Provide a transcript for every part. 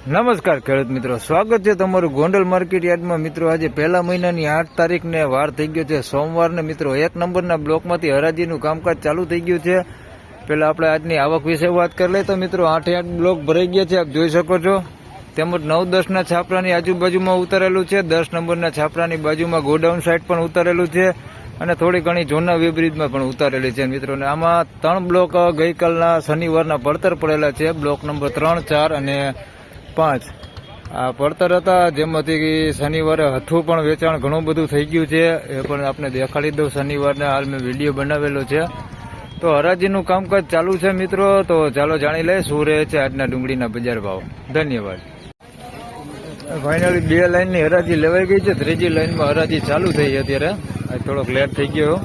નમસ્કાર ખેડૂત મિત્રો, સ્વાગત છે તમારું ગોંડલ માર્કેટ યાર્ડમાં. મિત્રો આજે પહેલા મહિનાની 8 તારીખને વાર થઈ ગયો છે સોમવારને. મિત્રો 1 નંબરના બ્લોકમાંથી હરાજીનું કામકાજ ચાલુ થઈ ગયું છે. પહેલા આપણે આજની આવક વિશે વાત કરી લઈએ તો મિત્રો 8 બ્લોક ભરાઈ ગયા છે, આપ જોઈ શકો છો. તેમજ 9-10ના છાપરાની આજુબાજુમાં ઉતારેલું છે. 10 નંબરના છાપરાની બાજુમાં ગોડાઉન સાઇડ પણ ઉતારેલું છે અને થોડી ઘણી ઝોનના વેબ્રિજમાં પણ ઉતારેલી છે મિત્રોને. આમાં 3 બ્લોક ગઈકાલના શનિવારના પડતર પડેલા છે. બ્લોક નંબર 3, 4 અને 5 આ પડતર હતા, જેમાંથી શનિવારે હથું પણ વેચાણ ઘણું બધું થઈ ગયું છે. એ પણ આપણે દેખાડી દઉં. શનિવારના હાલ મેં વિડીયો બનાવેલો છે. તો હરાજીનું કામકાજ ચાલુ છે મિત્રો. તો ચાલો જાણી લઈએ શું રહે છે આજના ડુંગળીના બજાર ભાવ. ધન્યવાદ. ફાઇનલી 2 લાઈનની હરાજી લેવાઈ ગઈ છે. 3જી લાઈનમાં હરાજી ચાલુ થઈ અત્યારે. આજ થોડોક લેટ થઈ ગયો.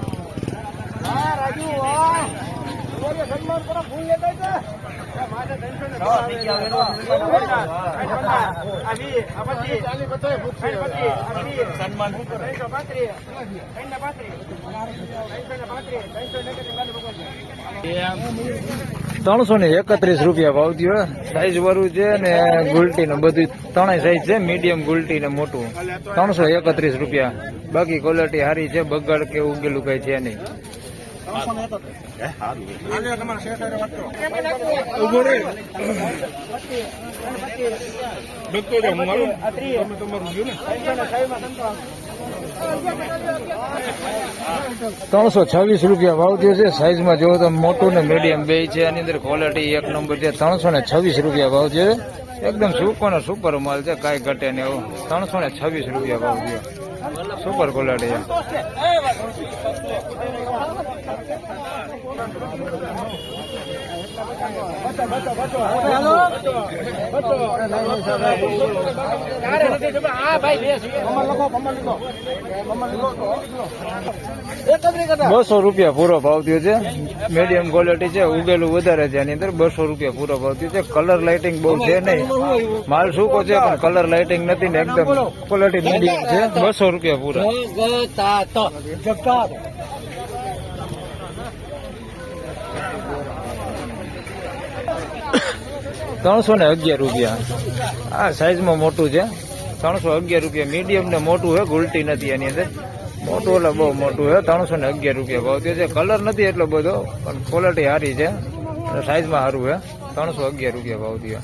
₹331 ભાવ થયો. સાઈઝ વાળું છે ને ગુલટી ને બધું 3 સાઈઝ છે, મીડિયમ ગુલટી ને મોટું. ₹331. બાકી ક્વોલિટી સારી છે, બગાડ કે ઉગેલું કઈ છે નહીં. ₹326 ભાવ થયો છે. સાઈઝમાં જોવો તો મોટું ને મીડિયમ બે છે. આની અંદર ક્વોલિટી 1 નંબર છે. ₹326 ભાવ છે. એકદમ સુપર સુપર માલ છે, કાંઈ ઘટે ને એવું. ₹326 ભાવ છે. સુપર ક્વોલિટી છે. ₹200 પૂરો ભાવ થયો છે. મીડિયમ ક્વોલિટી છે, ઉગેલું વધારે છે. આની અંદર ₹200 પૂરો ભાવ થયો છે. કલર લાઇટિંગ બહુ છે નહીં, માલ સૂકો છે પણ કલર લાઇટિંગ નથી ને એકદમ ક્વોલિટી મીડિયમ છે. ₹200 પૂરા. ₹311. આ સાઈઝમાં મોટું છે. ₹311. મીડિયમ ને મોટું છે, ગુલટી નથી આની અંદર. મોટું એટલે બહુ મોટું છે. ₹311 ભાવ થયો છે. કલર નથી એટલો બધો પણ ક્વોલિટી સારી છે અને સાઈઝમાં સારું છે. ₹311 ભાવ થયો.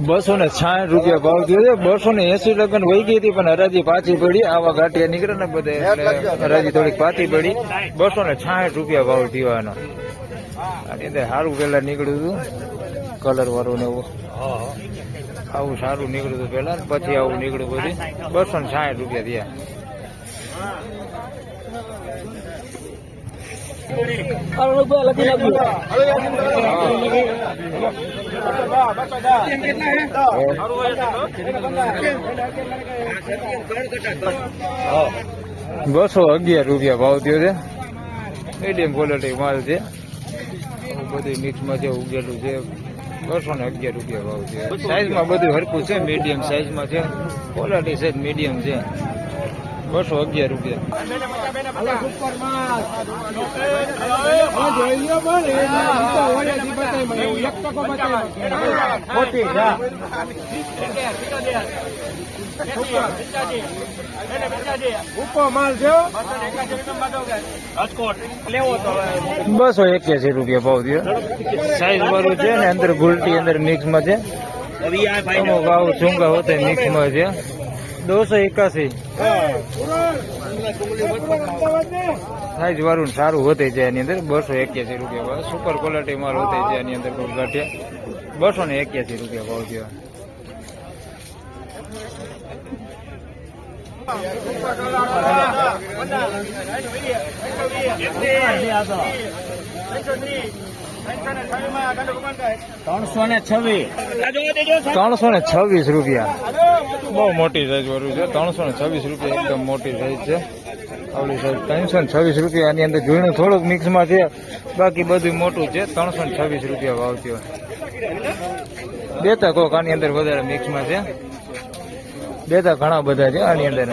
₹260 ભાવ થયો છે. 280 લગન વહી ગઈ હતી પણ હરાજી પાછી પડી. આવા ગાંઠિયા નીકળે ને બધે હરાજી થોડીક પાછી પડી. ₹260 ભાવ થયો આનો. આની અંદર સારું પેલા નીકળ્યું હતું, કલર વાળું ને એવું આવું સારું નીકળ્યું હતું પેલા, પછી આવું નીકળ્યું બધું. ₹260 થયા. ₹211 ભાવ થયો છે. મીડિયમ ક્વોલિટી માલ છે, બધું મિક્સમાં છે, ઉગેલું છે. ₹211 ભાવ છે. સાઈઝમાં બધું હરખું છે, મીડિયમ સાઈઝમાં છે. ક્વોલિટી છે મીડિયમ છે. ₹211. ₹281 ભાવ થયો. સાઈઝ વાળું છે ને અંદર ગુલટી અંદર મિક્સમાં છે. અમુક આવું ચૂંગા હોતે મિક્સમાં છે. 281. સાઈઝ વાળું સારું હોતે છે એની અંદર. ₹281. સુપર ક્વોલિટી માલ હોતે છે એની અંદર. ગાંઠિયા ₹281 ભાવ થયો. ₹326 બહુ મોટી સાઈઝ વાળું છે. 326 એકદમ મોટી સાઈઝ છે. આવડી સાઈઝ ₹326 આની અંદર ઝીણું થોડુંક મિક્સમાં છે, બાકી બધું મોટું છે. ₹326 ભાવ થયો. બેતા કોક આની અંદર વધારે મિક્સમાં છે, બેતા ઘણા બધા છે આની અંદર.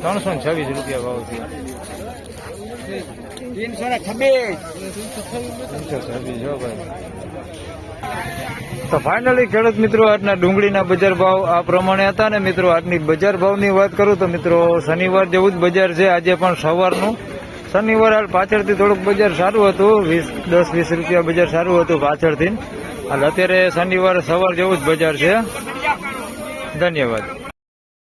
₹326 ભાવ થયો. 326 જો ભાઈ. તો ફાઇનલી ખેડૂત મિત્રો આજના ડુંગળીના બજાર ભાવ આ પ્રમાણે હતા ને મિત્રો. આજની બજાર ભાવની વાત કરું તો મિત્રો શનિવાર જેવું જ બજાર છે આજે પણ સવારનું. શનિવાર હાલ પાછળથી થોડુંક બજાર સારું હતું, 10-20 રૂપિયા બજાર સારું હતું પાછળથી. હાલ અત્યારે શનિવાર સવાર જેવું જ બજાર છે. ધન્યવાદ.